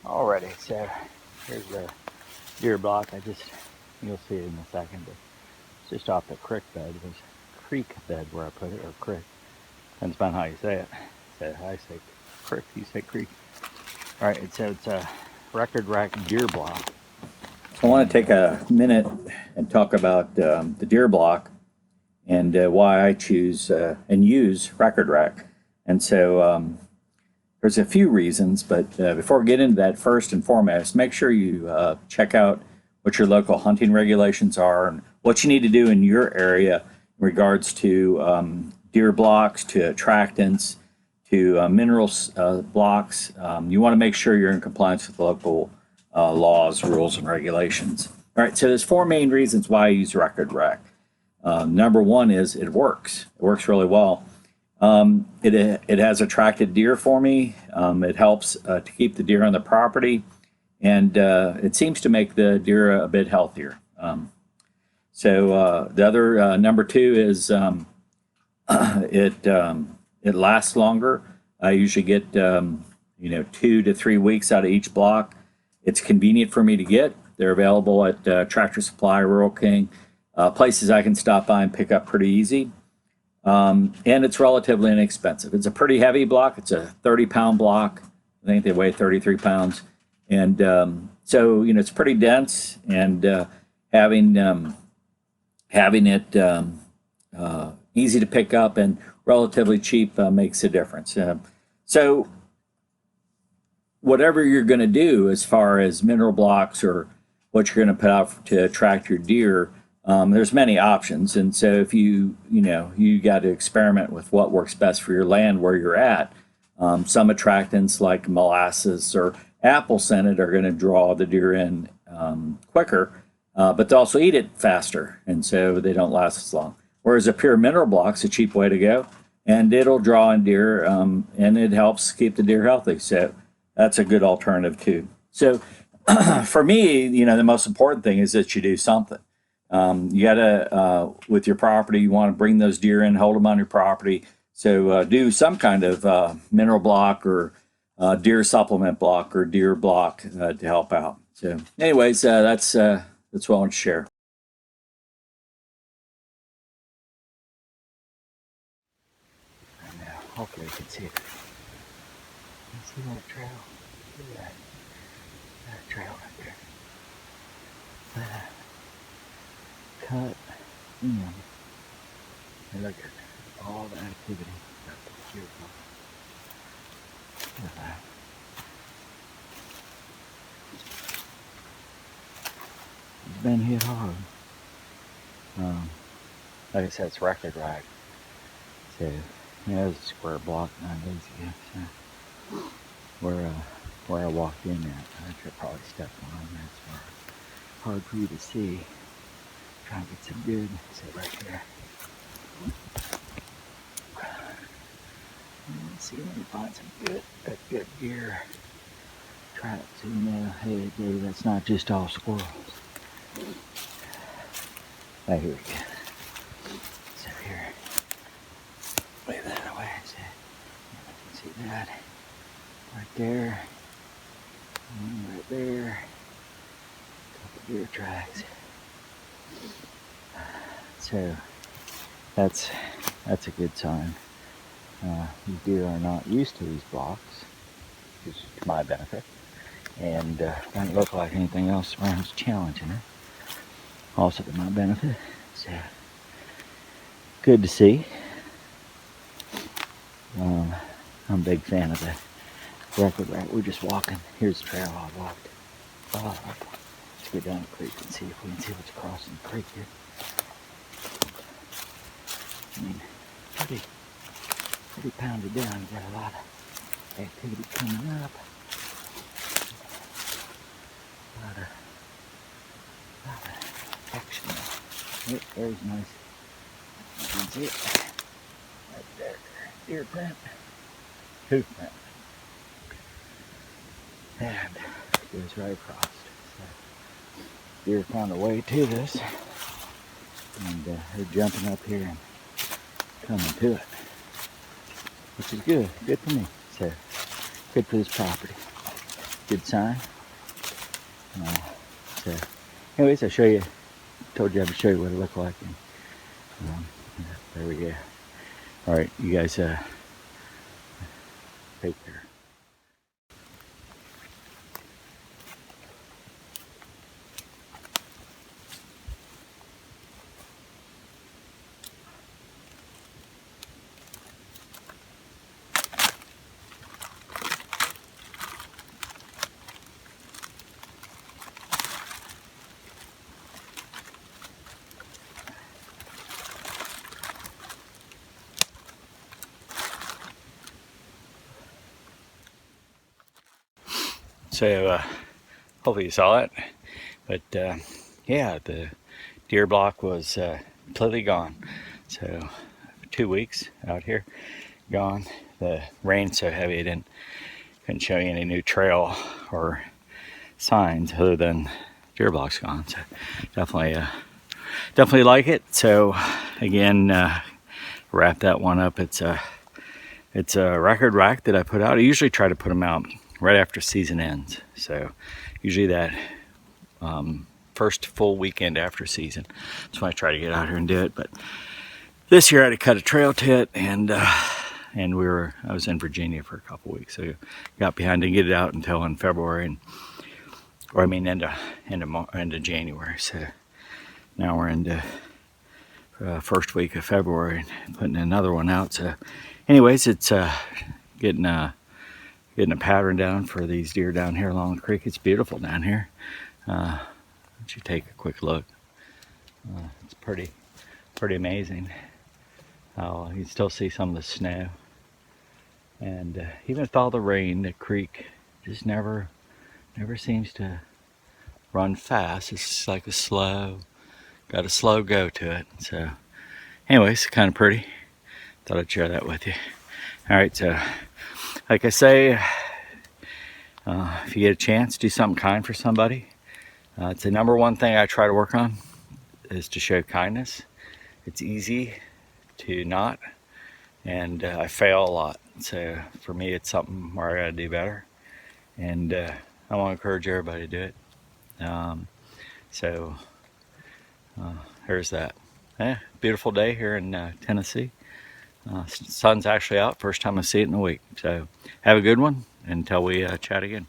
Alrighty, so here's the deer block. You'll see it in a second, but it's just off the creek bed. It was creek bed where I put it, or creek. Depends upon how you say it. So I say creek, you say creek. Alright, it's a record rack deer block. So I want to take a minute and talk about the deer block and why I choose and use record rack. And so there's a few reasons, but before we get into that, first and foremost, make sure you check out what your local hunting regulations are and what you need to do in your area in regards to deer blocks, to attractants, to mineral blocks. You want to make sure you're in compliance with local laws, rules, and regulations. All right, so there's four main reasons why I use record rack. Number one is it works. It works really well. It has attracted deer for me. It helps to keep the deer on the property, and it seems to make the deer a bit healthier. So the other number two is it lasts longer. I usually get 2 to 3 weeks out of each block. It's convenient for me to get. They're available at Tractor Supply, Rural King, places I can stop by and pick up pretty easy. And it's relatively inexpensive. It's a pretty heavy block. It's a 30-pound block. I think they weigh 33 pounds. And so, it's pretty dense, and having it easy to pick up and relatively cheap makes a difference. So whatever you're going to do as far as mineral blocks or what you're going to put out to attract your deer, there's many options. And so if you got to experiment with what works best for your land where you're at. Some attractants like molasses or apple scented are going to draw the deer in quicker, but they also eat it faster, and so they don't last as long. Whereas a pure mineral block's a cheap way to go, and it'll draw in deer, and it helps keep the deer healthy. So that's a good alternative too. So for me, the most important thing is that you do something. You gotta, with your property, you want to bring those deer in, hold them on your property. So do some kind of mineral block or deer supplement block or deer block to help out. So anyways, that's what I want to share. And hopefully you can see it. You see that trail? Look at that trail right there. That cut in. And look at all the activity. That's beautiful. Look at that. It's been hit hard. Like I said, it's record rack. So, it was a square block 9 days ago. So, where I walked in at, I should probably step on. That's hard for you to see. Trying to get some good. Sit right here. Let's see if we can find some good deer tracks. Hey, Dave, that's not just all squirrels. Here we go. So here, wave that away. So you can see that right there, and right there. A couple deer tracks. So that's a good sign. These deer are not used to these blocks, which is to my benefit, and doesn't look like anything else around is challenging it. Also to my benefit. So good to see. I'm a big fan of the record rack. We're just walking. Here's the trail I walked. Let's go down the creek and see if we can see what's crossing the creek here. I mean, pretty pounded down. You got a lot of activity coming up. A lot of action. Yep, there's nice. You can see it. Right there. Deer print. Hoof print. And it goes right across. So, deer found a way to this. And they're jumping up here and coming to it, which is good for me. So good for this property. good sign. So, anyways, I show you. Told you I would show you what it looked like. And, there we go. All right, you guys take care. So hopefully you saw it, but yeah, the deer block was completely gone. So 2 weeks out here, gone. The rain's so heavy it couldn't show you any new trail or signs other than deer blocks gone. So definitely like it. So again, wrap that one up. It's a record rack that I put out. I usually try to put them out right after season ends. So usually that first full weekend after season. That's when I try to get out here and do it. But this year I had to cut a trail to it, and I was in Virginia for a couple weeks, so got behind, didn't get it out until in February, end of January. So now we're into first week of February and putting another one out. So anyways, it's getting a pattern down for these deer down here along the creek. It's beautiful down here. Why don't you take a quick look? It's pretty amazing how you still see some of the snow, and even with all the rain, the creek just never seems to run fast. It's like got a slow go to it. So anyways, kind of pretty. Thought I'd share that with you. All right, so like I say, if you get a chance, do something kind for somebody. It's the number one thing I try to work on, is to show kindness. It's easy to not, and I fail a lot. So for me, it's something where I gotta do better, and I want to encourage everybody to do it. So there's that. Yeah, beautiful day here in Tennessee. Sun's actually out, first time I see it in a week. So have a good one until we chat again.